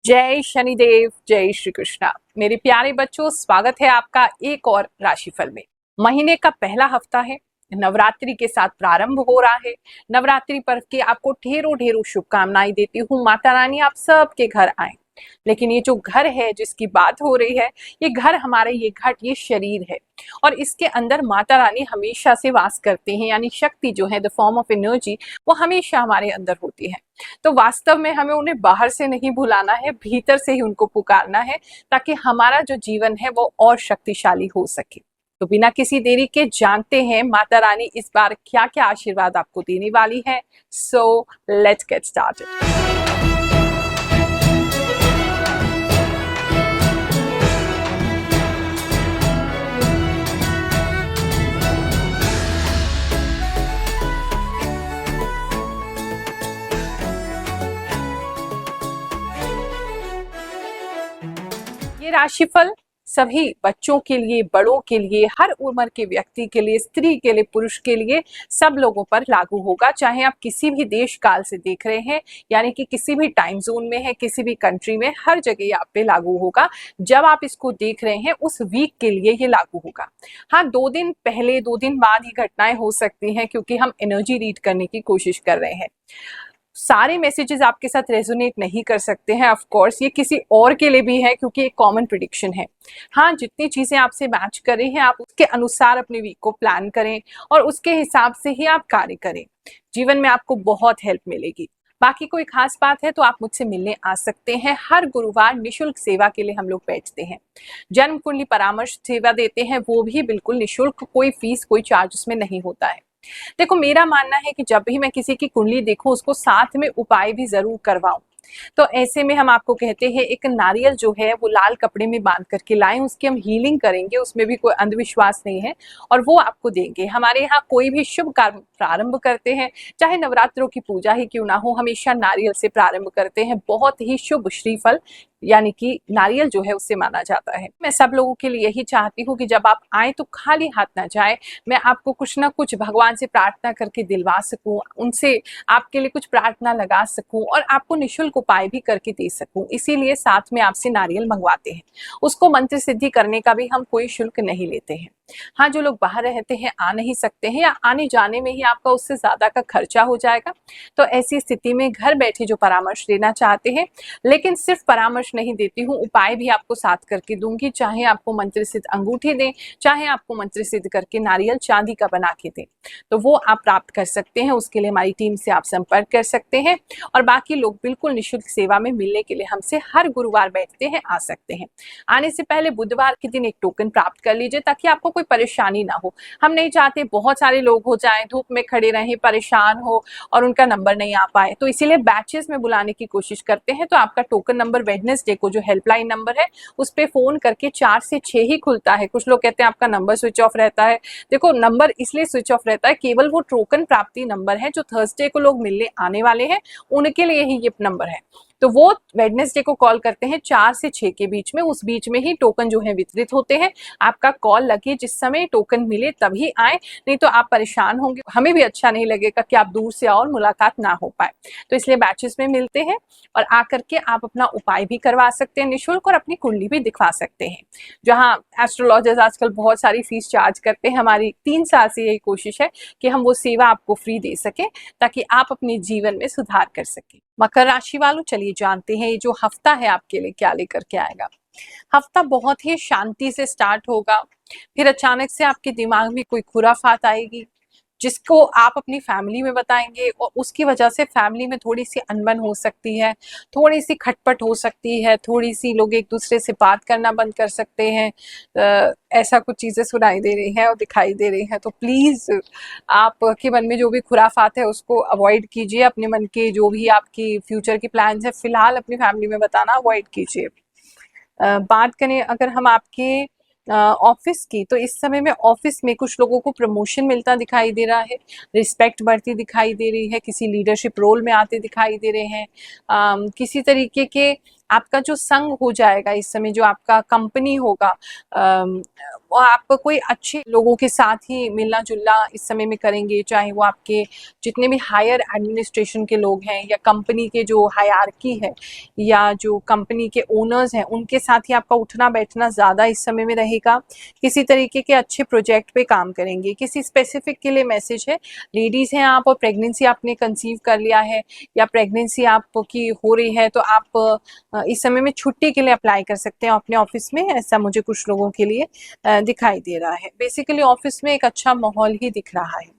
जय शनिदेव, जय श्री कृष्णा। मेरे प्यारे बच्चों, स्वागत है आपका एक और राशिफल में। महीने का पहला हफ्ता है, नवरात्रि के साथ प्रारंभ हो रहा है। नवरात्रि पर्व की आपको ढेरों ढेरों शुभकामनाएं देती हूँ। माता रानी आप सबके घर आए। लेकिन ये जो घर है जिसकी बात हो रही है, ये घर हमारे, ये घट, ये शरीर है और इसके अंदर माता रानी हमेशा से वास करते हैं। यानी शक्ति जो है, द फॉर्म ऑफ एनर्जी, वो हमेशा हमारे अंदर होती है। तो वास्तव में हमें उन्हें बाहर से नहीं बुलाना है, भीतर से ही उनको पुकारना है, ताकि हमारा जो जीवन है वो और शक्तिशाली हो सके। तो बिना किसी देरी के जानते हैं माता रानी इस बार क्या क्या आशीर्वाद आपको देने वाली है। So let's get started. ये राशिफल सभी बच्चों के लिए, बड़ों के लिए, हर उम्र के व्यक्ति के लिए, स्त्री के लिए, पुरुष के लिए, सब लोगों पर लागू होगा। चाहे आप किसी भी देश काल से देख रहे हैं, यानी कि किसी भी टाइम जोन में है, किसी भी कंट्री में, हर जगह ये आप पे लागू होगा। जब आप इसको देख रहे हैं उस वीक के लिए ये लागू होगा। हाँ, 2 दिन पहले 2 दिन बाद ही घटनाएं हो सकती हैं, क्योंकि हम एनर्जी रीड करने की कोशिश कर रहे हैं। सारे मैसेजेस आपके साथ रेजोनेट नहीं कर सकते हैं। ऑफ कोर्स ये किसी और के लिए भी है, क्योंकि एक कॉमन प्रिडिक्शन है। हाँ, जितनी चीजें आपसे मैच कर रही हैं, आप उसके अनुसार अपने वीक को प्लान करें और उसके हिसाब से ही आप कार्य करें। जीवन में आपको बहुत हेल्प मिलेगी। बाकी कोई खास बात है तो आप मुझसे मिलने आ सकते हैं। हर गुरुवार निशुल्क सेवा के लिए हम लोग बैठते हैं। जन्म कुंडली परामर्श सेवा देते हैं, वो भी बिल्कुल निशुल्क, कोई फीस, कोई चार्ज उसमें नहीं होता है। देखो, मेरा मानना है कि जब भी मैं किसी की कुंडली देखूं, उसको साथ में उपाय भी जरूर करवाऊं। तो ऐसे में हम आपको कहते हैं, एक नारियल जो है वो लाल कपड़े में बांध करके लाएं, उसकी हम हीलिंग करेंगे, उसमें भी कोई अंधविश्वास नहीं है और वो आपको देंगे। हमारे यहाँ कोई भी शुभ कार्य प्रारंभ करते हैं, चाहे नवरात्रों की पूजा ही क्यों ना हो, हमेशा नारियल से प्रारंभ करते हैं। बहुत ही शुभ श्रीफल यानी कि नारियल जो है उससे माना जाता है। मैं सब लोगों के लिए यही चाहती हूँ कि जब आप आए तो खाली हाथ ना जाए। मैं आपको कुछ ना कुछ भगवान से प्रार्थना करके दिलवा सकूं, उनसे आपके लिए कुछ प्रार्थना लगा सकूं और आपको निशुल्क उपाय भी करके दे सकूं। इसीलिए साथ में आपसे नारियल मंगवाते हैं। उसको मंत्र सिद्धि करने का भी हम कोई शुल्क नहीं लेते हैं। हाँ, जो लोग बाहर रहते हैं, आ नहीं सकते हैं, या आने जाने में ही आपका उससे ज्यादा का खर्चा हो जाएगा, तो ऐसी स्थिति में घर बैठे जो परामर्श लेना चाहते हैं, लेकिन सिर्फ परामर्श नहीं देती हूँ, उपाय भी आपको साथ करके दूंगी। चाहे आपको मंत्र सिद्ध अंगूठी दें, चाहे आपको मंत्र सिद्ध करके नारियल चांदी का बना के दें, तो वो आप प्राप्त कर सकते हैं। उसके लिए हमारी टीम से आप संपर्क कर सकते हैं और बाकी लोग बिल्कुल निशुल्क सेवा में मिलने के लिए हमसे हर गुरुवार बैठते हैं, आ सकते हैं। आने से पहले बुधवार के दिन एक टोकन प्राप्त कर लीजिए, ताकि आपको कोई परेशानी ना हो। हम नहीं चाहते बहुत सारे लोग हो जाएं, धूप में खड़े रहें, परेशान हो और उनका नंबर नहीं आ पाए, तो इसीलिए बैचेस में बुलाने की कोशिश करते हैं। तो आपका टोकन नंबर वेडनेसडे को जो हेल्पलाइन नंबर है उस पे फोन करके 4 से 6 ही खुलता है। कुछ लोग कहते हैं आपका नंबर स्विच ऑफ रहता है। देखो, नंबर इसलिए स्विच ऑफ रहता है, केवल वो टोकन प्राप्ति नंबर है जो थर्सडे को लोग मिलने आने वाले हैं, उनके लिए ही ये नंबर है। तो वो वेडनेसडे को कॉल करते हैं 4 से 6 के बीच में। उस बीच में ही टोकन जो है वितरित होते हैं। आपका कॉल लगे, जिस समय टोकन मिले तभी आए, नहीं तो आप परेशान होंगे, हमें भी अच्छा नहीं लगेगा कि आप दूर से आओ और मुलाकात ना हो पाए। तो इसलिए बैचेस में मिलते हैं और आकर के आप अपना उपाय भी करवा सकते हैं निःशुल्क, और अपनी कुंडली भी दिखवा सकते हैं। जहाँ एस्ट्रोलॉजर्स आजकल बहुत सारी फीस चार्ज करते हैं, हमारी 3 साल से यही कोशिश है कि हम वो सेवा आपको फ्री दे सकें, ताकि आप अपने जीवन में सुधार कर सकें। मकर राशि वालों, चलिए जानते हैं ये जो हफ्ता है आपके लिए क्या लेकर के आएगा। हफ्ता बहुत ही शांति से स्टार्ट होगा, फिर अचानक से आपके दिमाग में कोई खुराफात आएगी, जिसको आप अपनी फैमिली में बताएंगे और उसकी वजह से फैमिली में थोड़ी सी अनबन हो सकती है, थोड़ी सी खटपट हो सकती है, थोड़ी सी लोग एक दूसरे से बात करना बंद कर सकते हैं। ऐसा कुछ चीजें सुनाई दे रही हैं और दिखाई दे रही हैं। तो प्लीज आपके मन में जो भी खुराफात है उसको अवॉइड कीजिए। अपने मन के जो भी आपकी फ्यूचर की प्लान्स है, फिलहाल अपनी फैमिली में बताना अवॉइड कीजिए। बात करें अगर हम आपके ऑफिस की, तो इस समय में ऑफिस में कुछ लोगों को प्रमोशन मिलता दिखाई दे रहा है, रिस्पेक्ट बढ़ती दिखाई दे रही है, किसी लीडरशिप रोल में आते दिखाई दे रहे हैं, किसी तरीके के आपका जो संग हो जाएगा इस समय, जो आपका कंपनी होगा, वो आप कोई अच्छे लोगों के साथ ही मिलना जुलना इस समय में करेंगे, चाहे वो आपके जितने भी हायर एडमिनिस्ट्रेशन के लोग हैं या कंपनी के जो हायरार्की है या जो कंपनी के ओनर्स हैं, उनके साथ ही आपका उठना बैठना ज़्यादा इस समय में रहेगा। किसी तरीके के अच्छे प्रोजेक्ट पे काम करेंगे। किसी स्पेसिफिक के लिए मैसेज है, लेडीज़ हैं आप और प्रेगनेंसी आपने कंसीव कर लिया है या प्रेगनेंसी आपकी हो रही है, तो आप इस समय में छुट्टी के लिए अप्लाई कर सकते हैं अपने ऑफिस में। ऐसा मुझे कुछ लोगों के लिए दिखाई दे रहा है। बेसिकली ऑफिस में एक अच्छा माहौल ही दिख रहा है।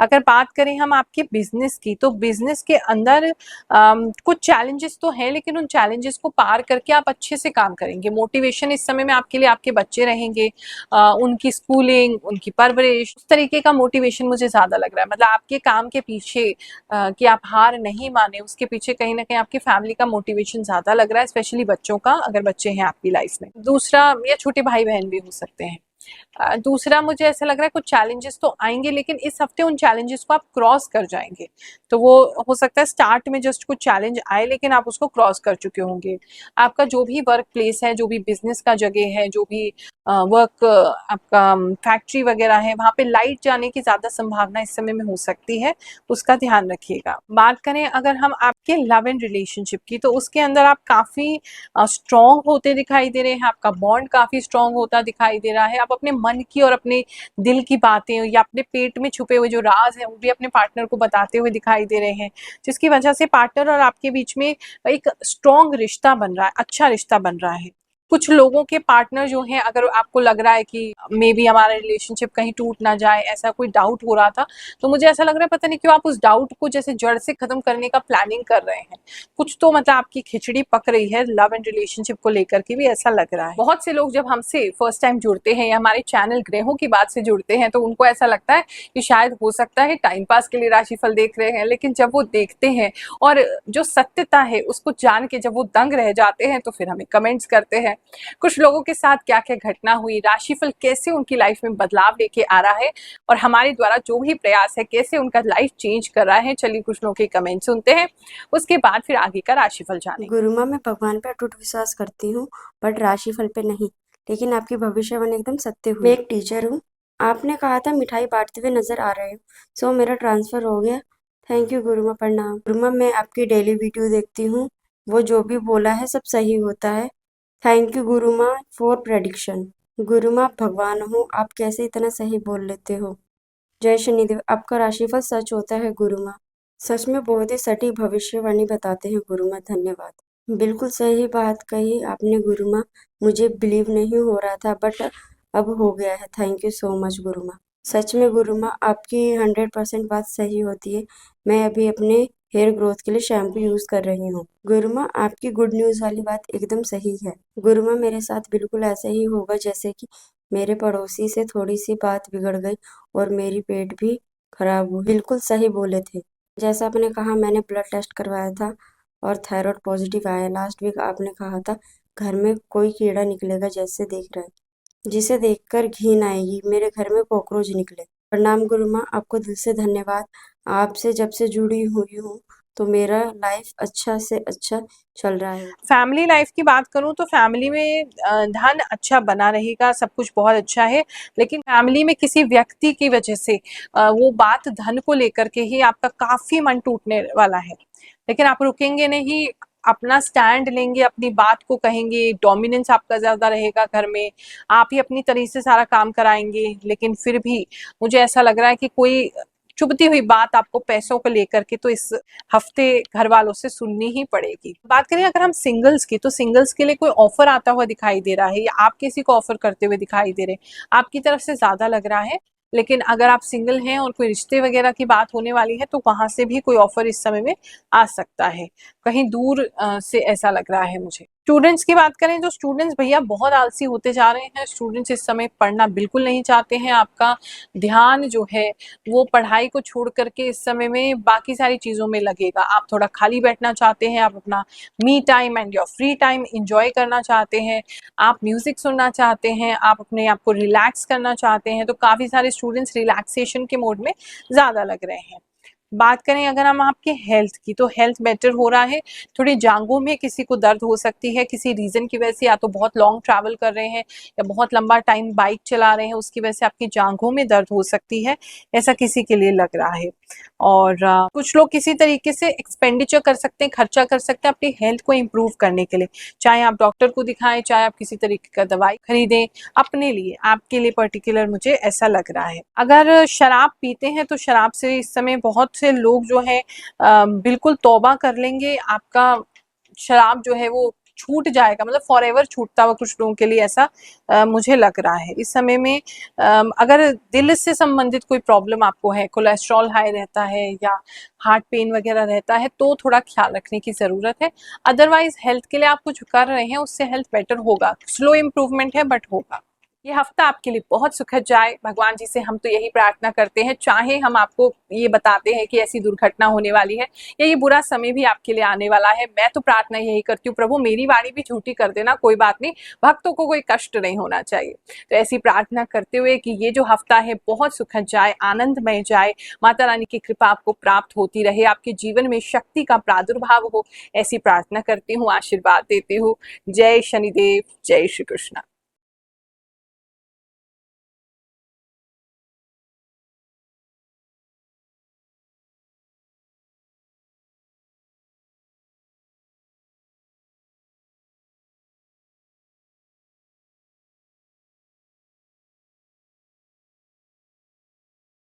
अगर बात करें हम आपके बिजनेस की, तो बिजनेस के अंदर कुछ चैलेंजेस तो हैं, लेकिन उन चैलेंजेस को पार करके आप अच्छे से काम करेंगे। मोटिवेशन इस समय में आपके लिए आपके बच्चे रहेंगे, उनकी स्कूलिंग, उनकी परवरिश, उस तरीके का मोटिवेशन मुझे ज़्यादा लग रहा है। मतलब आपके काम के पीछे कि आप हार नहीं माने, उसके पीछे कहीं ना कहीं आपकी फैमिली का मोटिवेशन ज़्यादा लग रहा है, स्पेशली बच्चों का, अगर बच्चे हैं आपकी लाइफ में। दूसरा, या छोटे भाई बहन भी हो सकते हैं। दूसरा, मुझे ऐसा लग रहा है कुछ चैलेंजेस तो आएंगे, लेकिन इस हफ्ते उन चैलेंजेस को आप क्रॉस कर जाएंगे। तो वो हो सकता है स्टार्ट में जस्ट कुछ चैलेंज आए, लेकिन आप उसको क्रॉस कर चुके होंगे। आपका जो भी वर्क प्लेस है, जो भी बिजनेस का जगह है, जो भी वर्क आपका फैक्ट्री वगैरह है, वहाँ पे लाइट जाने की ज़्यादा संभावना इस समय में हो सकती है, उसका ध्यान रखिएगा। बात करें अगर हम आपके लव एंड रिलेशनशिप की, तो उसके अंदर आप काफ़ी स्ट्रॉन्ग होते दिखाई दे रहे हैं। आपका बॉन्ड काफ़ी स्ट्रॉन्ग होता दिखाई दे रहा है। आप अपने मन की और अपने दिल की बातें या अपने पेट में छुपे हुए जो राज हैं, वो भी अपने पार्टनर को बताते हुए दिखाई दे रहे हैं, जिसकी वजह से पार्टनर और आपके बीच में एक स्ट्रॉन्ग रिश्ता बन रहा है, अच्छा रिश्ता बन रहा है। कुछ लोगों के पार्टनर जो हैं, अगर आपको लग रहा है कि मे बी हमारा रिलेशनशिप कहीं टूट ना जाए, ऐसा कोई डाउट हो रहा था, तो मुझे ऐसा लग रहा है पता नहीं क्यों आप उस डाउट को जैसे जड़ से खत्म करने का प्लानिंग कर रहे हैं। कुछ तो मतलब आपकी खिचड़ी पक रही है लव एंड रिलेशनशिप को लेकर के भी, ऐसा लग रहा है। बहुत से लोग जब हमसे फर्स्ट टाइम जुड़ते हैं या हमारे चैनल ग्रहों की बात से जुड़ते हैं, तो उनको ऐसा लगता है कि शायद हो सकता है टाइम पास के लिए राशिफल देख रहे हैं, लेकिन जब वो देखते हैं और जो सत्यता है उसको जान के जब वो दंग रह जाते हैं, तो फिर हमें कमेंट्स करते हैं कुछ लोगों के साथ क्या क्या घटना हुई, राशिफल कैसे उनकी लाइफ में बदलाव लेके आ रहा है और हमारे द्वारा जो भी प्रयास है कैसे उनका लाइफ चेंज कर रहा है। चलिए कुछ लोगों के कमेंट सुनते हैं, उसके बाद फिर आगे का राशिफल जानेंगे। गुरु माँ, मैं भगवान पे अटूट विश्वास करती हूँ, बट राशिफल पे नहीं। लेकिन आपकी भविष्यवाणी एकदम सत्य हुई। मैं एक टीचर हूँ। आपने कहा था मिठाई बांटते हुए नजर आ रहे हो, सो मेरा ट्रांसफर हो गया। थैंक यू गुरु माँ, प्रणाम। गुरु माँ, मैं आपकी डेली वीडियो देखती हूँ, वो जो भी बोला है सब सही होता है। थैंक यू गुरु माँ फॉर प्रेडिक्शन। गुरु माँ, आप भगवान हो, आप कैसे इतना सही बोल लेते हो। जय शनिदेव। आपका राशिफल सच होता है गुरु माँ। सच में बहुत ही सटीक भविष्यवाणी बताते हैं गुरु माँ, धन्यवाद। बिल्कुल सही बात कही आपने गुरु माँ, मुझे बिलीव नहीं हो रहा था, बट अब हो गया है। थैंक यू सो मच गुरु माँ। सच में गुरु माँ, आपकी 100% बात सही होती है। मैं अभी अपने हेयर ग्रोथ के लिए शैम्पू यूज कर रही हूँ। गुरु माँ, आपकी गुड न्यूज वाली बात एकदम सही है। गुरु माँ, मेरे साथ बिल्कुल ऐसा ही होगा जैसे कि मेरे पड़ोसी से थोड़ी सी बात बिगड़ गई और मेरी पेट भी खराब हुई। बिल्कुल सही बोले थे। जैसा आपने कहा, मैंने ब्लड टेस्ट करवाया था और थायराइड पॉजिटिव आया। लास्ट वीक आपने कहा था घर में कोई कीड़ा निकलेगा, जैसे देख रहे हैं, जिसे देखकर घिन आएगी। मेरे घर में कॉकरोच निकले। प्रणाम गुरु माँ, आपको दिल से धन्यवाद। आपसे जब से जुड़ी हुई हूँ तो मेरा लाइफ अच्छा से अच्छा चल रहा है। फैमिली लाइफ की बात करूं तो फैमिली में धन अच्छा बना रहेगा, सब कुछ बहुत अच्छा है, लेकिन फैमिली में किसी व्यक्ति की वजह से वो बात धन को लेकर के ही आपका काफी मन टूटने वाला है। लेकिन आप रुकेंगे नहीं, अपना स्टैंड लेंगे, अपनी बात को कहेंगे, डोमिनेंस आपका ज्यादा रहेगा घर में, आप ही अपनी तरीके से सारा काम कराएंगे। लेकिन फिर भी मुझे ऐसा लग रहा है कि कोई चुभती हुई बात आपको पैसों को लेकर के तो इस हफ्ते घर वालों से सुननी ही पड़ेगी। बात करें अगर हम सिंगल्स की, तो सिंगल्स के लिए कोई ऑफर आता हुआ दिखाई दे रहा है या आप किसी को ऑफर करते हुए दिखाई दे रहे हैं, आपकी तरफ से ज्यादा लग रहा है। लेकिन अगर आप सिंगल हैं और कोई रिश्ते वगैरह की बात होने वाली है, तो वहां से भी कोई ऑफर इस समय में आ सकता है, कहीं दूर से ऐसा लग रहा है मुझे। स्टूडेंट्स की बात करें तो स्टूडेंट्स भैया बहुत आलसी होते जा रहे हैं। स्टूडेंट्स इस समय पढ़ना बिल्कुल नहीं चाहते हैं। आपका ध्यान जो है वो पढ़ाई को छोड़ करके इस समय में बाकी सारी चीजों में लगेगा। आप थोड़ा खाली बैठना चाहते हैं, आप अपना me time and your free time enjoy करना चाहते हैं, आप म्यूजिक सुनना चाहते हैं, आप अपने आप को रिलैक्स करना चाहते हैं। तो काफी सारे स्टूडेंट्स रिलैक्सेशन के मोड में ज्यादा लग रहे हैं। बात करें अगर हम आपके हेल्थ की, तो हेल्थ बेटर हो रहा है। थोड़ी जांघों में किसी को दर्द हो सकती है किसी रीजन की वजह से, या तो बहुत लॉन्ग ट्रैवल कर रहे हैं या बहुत लंबा टाइम बाइक चला रहे हैं, उसकी वजह से आपकी जांघों में दर्द हो सकती है, ऐसा किसी के लिए लग रहा है। और कुछ लोग किसी तरीके से एक्सपेंडिचर कर सकते हैं, खर्चा कर सकते हैं अपनी हेल्थ को इम्प्रूव करने के लिए, चाहे आप डॉक्टर को दिखाएं, चाहे आप किसी तरीके का दवाई खरीदें अपने लिए, आपके लिए पर्टिकुलर, मुझे ऐसा लग रहा है। अगर शराब पीते हैं तो शराब से इस समय बहुत से लोग जो है बिल्कुल तौबा कर लेंगे, आपका शराब जो है वो छूट जाएगा, मतलब फॉर एवर छूटता हुआ कुछ लोगों के लिए, ऐसा मुझे लग रहा है। इस समय में अगर दिल से संबंधित कोई प्रॉब्लम आपको है, कोलेस्ट्रॉल हाई रहता है या हार्ट पेन वगैरह रहता है, तो थोड़ा ख्याल रखने की ज़रूरत है। अदरवाइज हेल्थ के लिए आप कुछ कर रहे हैं, उससे हेल्थ बेटर होगा, स्लो इम्प्रूवमेंट है बट होगा। ये हफ्ता आपके लिए बहुत सुखद जाए, भगवान जी से हम तो यही प्रार्थना करते हैं। चाहे हम आपको ये बताते हैं कि ऐसी दुर्घटना होने वाली है या ये बुरा समय भी आपके लिए आने वाला है, मैं तो प्रार्थना यही करती हूँ, प्रभु मेरी वाणी भी झूठी कर देना, कोई बात नहीं, भक्तों को कोई कष्ट नहीं होना चाहिए। तो ऐसी प्रार्थना करते हुए कि ये जो हफ्ता है बहुत सुखद जाए, आनंदमय जाए, माता रानी की कृपा आपको प्राप्त होती रहे, आपके जीवन में शक्ति का प्रादुर्भाव हो, ऐसी प्रार्थना करती हूँ, आशीर्वाद देती हूँ। जय शनिदेव, जय श्री कृष्ण।